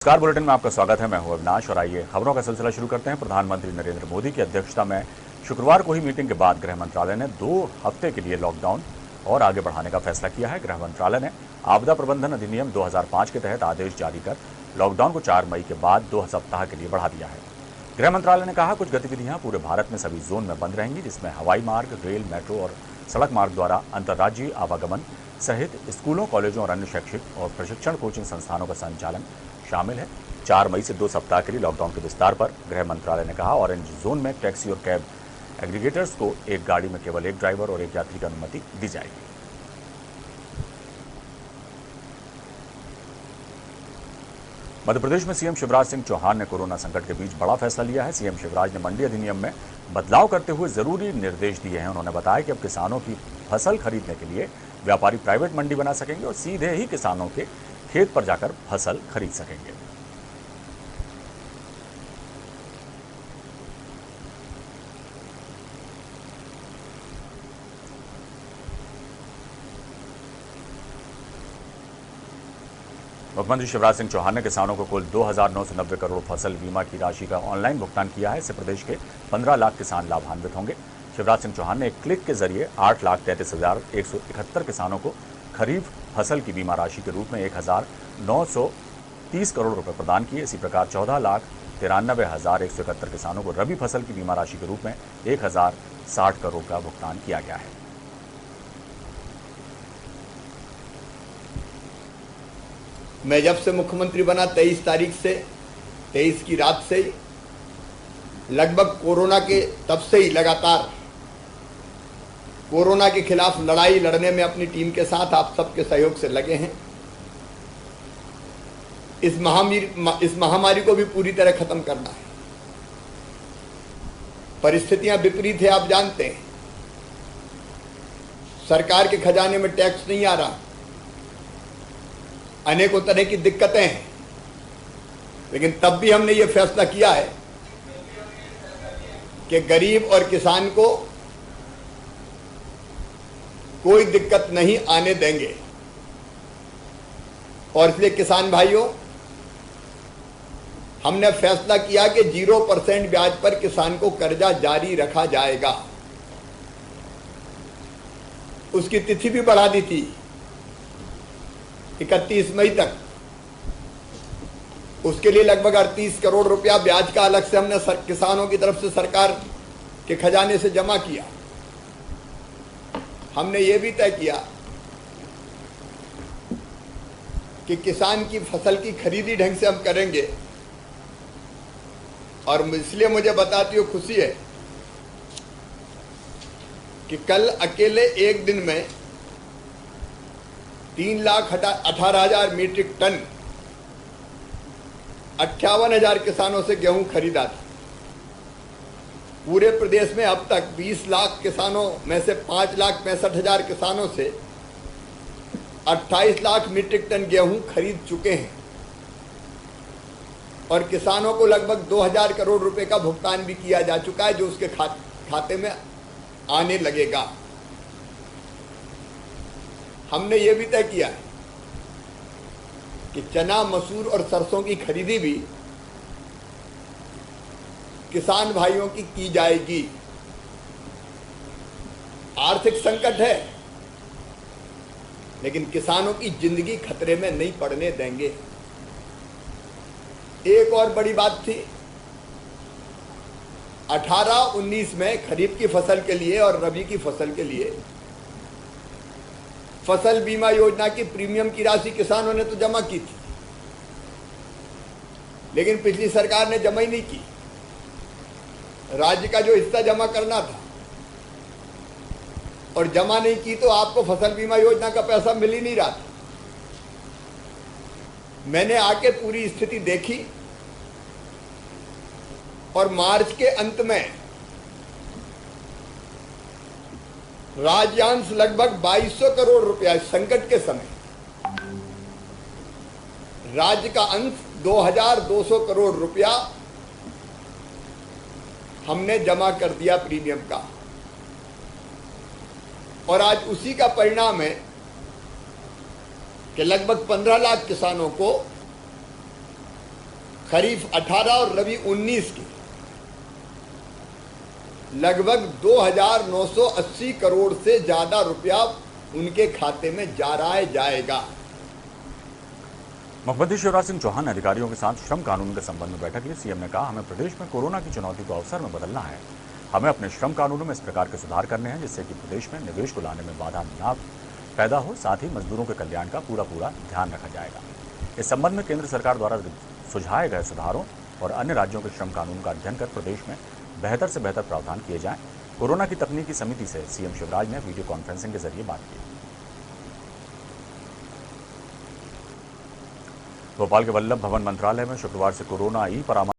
नमस्कार, बुलेटिन में आपका स्वागत है। मैं हूं अविनाश और आइए खबरों का सिलसिला शुरू करते हैं। प्रधानमंत्री नरेंद्र मोदी की अध्यक्षता में शुक्रवार को ही मीटिंग के बाद गृह मंत्रालय ने 2 हफ्ते के लिए लॉकडाउन और आगे बढ़ाने का फैसला किया है। गृह मंत्रालय ने आपदा प्रबंधन अधिनियम 2005 के तहत आदेश जारी कर लॉकडाउन को 4 मई के बाद 2 सप्ताह के लिए बढ़ा दिया है। गृह मंत्रालय ने कहा, कुछ गतिविधियां पूरे भारत में सभी जोन में बंद रहेंगी, जिसमें हवाई मार्ग, रेल, मेट्रो और सड़क मार्ग द्वारा अंतर्राज्यीय आवागमन सहित स्कूलों, कॉलेजों और अन्य शैक्षिक और प्रशिक्षण कोचिंग संस्थानों का संचालन शामिल है। 4 मई से 2 सप्ताह के लिए लॉकडाउन के विस्तार पर गृह मंत्रालय ने कहा, ऑरेंज जोन में टैक्सी और कैब एग्रीगेटर्स को एक गाड़ी में केवल एक ड्राइवर और एक यात्री की अनुमति दी जाएगी। मध्य प्रदेश में सीएम शिवराज सिंह चौहान ने कोरोना संकट के बीच बड़ा फैसला लिया है। सीएम शिवराज ने मंडी अधिनियम में बदलाव करते हुए जरूरी निर्देश दिए हैं। उन्होंने बताया कि अब किसानों की फसल खरीदने के लिए व्यापारी प्राइवेट मंडी बना सकेंगे और सीधे ही किसानों के खेत पर जाकर फसल खरीद सकेंगे। मुख्यमंत्री शिवराज सिंह चौहान ने किसानों को कुल 2,990 करोड़ फसल बीमा की राशि का ऑनलाइन भुगतान किया है। इससे प्रदेश के 15 लाख किसान लाभान्वित होंगे। शिवराज सिंह चौहान ने एक क्लिक के जरिए 8,33,171 किसानों को खरीफ फसल की बीमा राशि के रूप में 1,930 करोड़ रुपए प्रदान किए। इसी प्रकार 14,93,171 किसानों को रबी फसल की बीमा राशि के रूप में 1,060 करोड़ का भुगतान किया गया है। मैं जब से मुख्यमंत्री बना 23 तारीख से 23 की रात से ही लगभग कोरोना के तब से ही लगातार कोरोना के खिलाफ लड़ाई लड़ने में अपनी टीम के साथ आप सबके सहयोग से लगे हैं। इस महामारी को भी पूरी तरह खत्म करना है। परिस्थितियां विपरीत है, आप जानते हैं। सरकार के खजाने में टैक्स नहीं आ रहा, अनेकों तरह की दिक्कतें हैं, लेकिन तब भी हमने ये फैसला किया है कि गरीब और किसान को कोई दिक्कत नहीं आने देंगे। और इसलिए किसान भाइयों, हमने फैसला किया कि 0% ब्याज पर किसान को कर्जा जारी रखा जाएगा। उसकी तिथि भी बढ़ा दी थी 31 मई तक। उसके लिए लगभग 38 करोड़ रुपया ब्याज का अलग से हमने किसानों की तरफ से सरकार के खजाने से जमा किया। हमने ये भी तय किया कि किसान की फसल की खरीदी ढंग से हम करेंगे। और इसलिए मुझे बताती हुई खुशी है कि कल अकेले एक दिन में 3,18,000 मीट्रिक टन 58,000 किसानों से गेहूं खरीदा था। पूरे प्रदेश में अब तक 20 लाख किसानों में से 5,65,000 किसानों से 28 लाख मीट्रिक टन गेहूं खरीद चुके हैं और किसानों को लगभग 2,000 करोड़ रुपए का भुगतान भी किया जा चुका है, जो उसके खाते में आने लगेगा। हमने ये भी तय किया है कि चना, मसूर और सरसों की खरीदी भी किसान भाइयों की जाएगी। आर्थिक संकट है, लेकिन किसानों की जिंदगी खतरे में नहीं पड़ने देंगे। एक और बड़ी बात थी, 18-19 में खरीफ की फसल के लिए और रबी की फसल के लिए फसल बीमा योजना की प्रीमियम की राशि किसानों ने तो जमा की थी, लेकिन पिछली सरकार ने जमा ही नहीं की। राज्य का जो हिस्सा जमा करना था और जमा नहीं की, तो आपको फसल बीमा योजना का पैसा मिल ही नहीं रहा था। मैंने आके पूरी स्थिति देखी और मार्च के अंत में राज्यांश लगभग 2,200 करोड़ रुपया संकट के समय, राज्य का अंश 2,200 करोड़ रुपया हमने जमा कर दिया प्रीमियम का। और आज उसी का परिणाम है कि लगभग 15 लाख किसानों को खरीफ 18 और रबी 19 की लगभग 2,980 करोड़ से ज्यादा रुपया उनके खाते में जा रहा है, जाएगा। मुख्यमंत्री शिवराज सिंह चौहान ने अधिकारियों के साथ श्रम कानून के संबंध में बैठक ली। सीएम ने कहा, हमें प्रदेश में कोरोना की चुनौती को अवसर में बदलना है। हमें अपने श्रम कानूनों में इस प्रकार के सुधार करने हैं जिससे कि प्रदेश में निवेश को लाने में बाधा न पैदा हो, साथ ही मजदूरों के कल्याण का पूरा ध्यान रखा जाएगा। इस संबंध में केंद्र सरकार द्वारा सुझाए गए सुधारों और अन्य राज्यों के श्रम कानून का अध्ययन कर प्रदेश में बेहतर से बेहतर प्रावधान किए जाएं। कोरोना की तकनीकी समिति से सीएम शिवराज ने वीडियो कॉन्फ्रेंसिंग के जरिए बात की। भोपाल के वल्लभ भवन मंत्रालय में शुक्रवार से कोरोना ई परामर्श